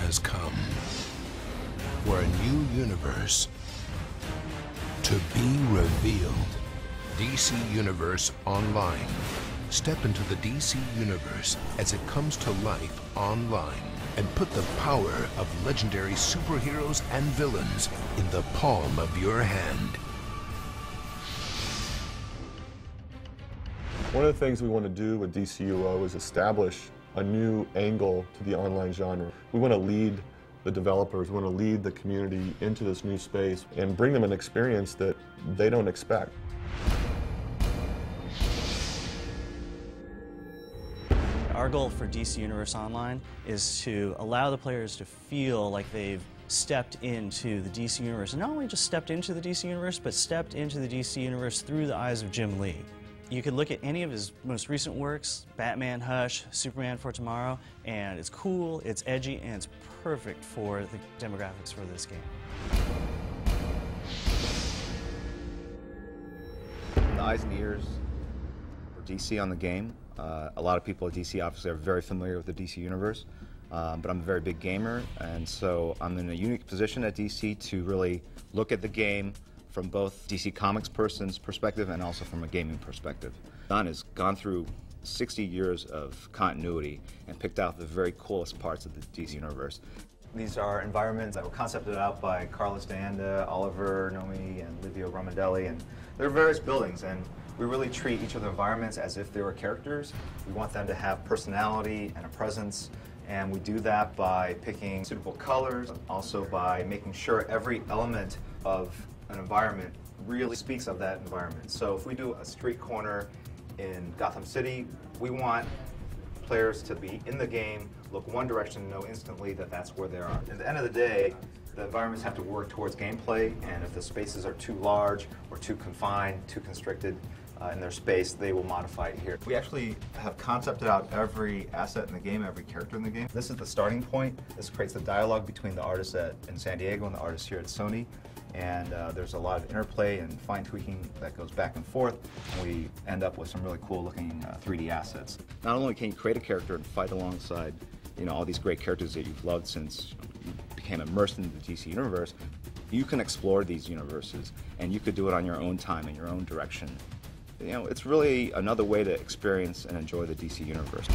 has come for a new universe to be revealed. DC Universe Online. Step into the DC Universe as it comes to life online and put the power of legendary superheroes and villains in the palm of your hand. One of the things we want to do with DCUO is establish a new angle to the online genre. We want to lead the developers, we want to lead the community into this new space and bring them an experience that they don't expect. Our goal for DC Universe Online is to allow the players to feel like they've stepped into the DC Universe. And not only just stepped into the DC Universe, but stepped into the DC Universe through the eyes of Jim Lee. You could look at any of his most recent works, Batman Hush, Superman for Tomorrow, and it's cool, it's edgy, and it's perfect for the demographics for this game. The eyes and ears for DC on the game. A lot of people at DC obviously are very familiar with the DC Universe, but I'm a very big gamer, and so I'm in a unique position at DC to really look at the game from both DC Comics person's perspective and also from a gaming perspective. Don has gone through 60 years of continuity and picked out the very coolest parts of the DC Universe. These are environments that were concepted out by Carlos D'Anda, Oliver Nomi, and Livio Romandelli, and there are various buildings, and we really treat each of the environments as if they were characters. We want them to have personality and a presence, and we do that by picking suitable colors, also by making sure every element of an environment really speaks of that environment. So if we do a street corner in Gotham City, we want players to be in the game, look one direction, and know instantly that that's where they are. At the end of the day, the environments have to work towards gameplay, and if the spaces are too large or too confined, too constricted in their space, they will modify it here. We actually have concepted out every asset in the game, every character in the game. This is the starting point. This creates the dialogue between the artists in San Diego and the artists here at Sony. And there's a lot of interplay and fine tweaking that goes back and forth, and we end up with some really cool looking 3D assets. Not only can you create a character and fight alongside, all these great characters that you've loved since you became immersed into the DC Universe, you can explore these universes, and you could do it on your own time, in your own direction. It's really another way to experience and enjoy the DC Universe.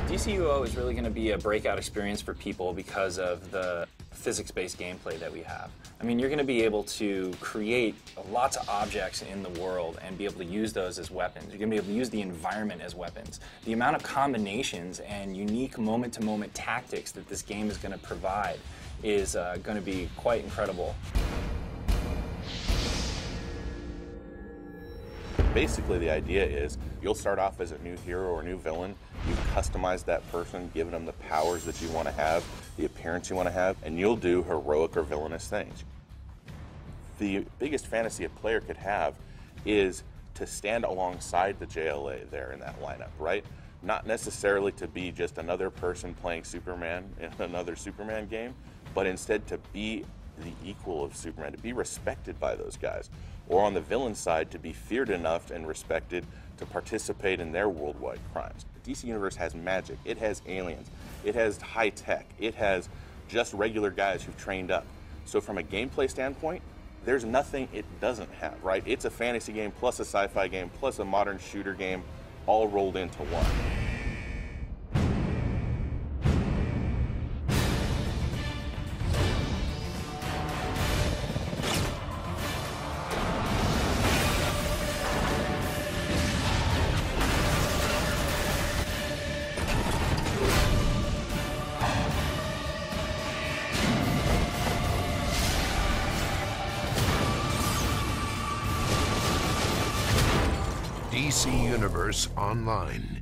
DCUO is really going to be a breakout experience for people because of the physics-based gameplay that we have. I mean, you're going to be able to create lots of objects in the world and be able to use those as weapons. You're going to be able to use the environment as weapons. The amount of combinations and unique moment-to-moment tactics that this game is going to provide is going to be quite incredible. Basically, the idea is you'll start off as a new hero or new villain. You customize that person, giving them the powers that you want to have, the appearance you want to have, and you'll do heroic or villainous things. The biggest fantasy a player could have is to stand alongside the JLA there in that lineup, right? Not necessarily to be just another person playing Superman in another Superman game, but instead to be the equal of Superman, to be respected by those guys. Or on the villain side, to be feared enough and respected to participate in their worldwide crimes. The DC Universe has magic, it has aliens, it has high tech, it has just regular guys who've trained up. So from a gameplay standpoint, there's nothing it doesn't have, right? It's a fantasy game plus a sci-fi game plus a modern shooter game all rolled into one. DC Universe Online.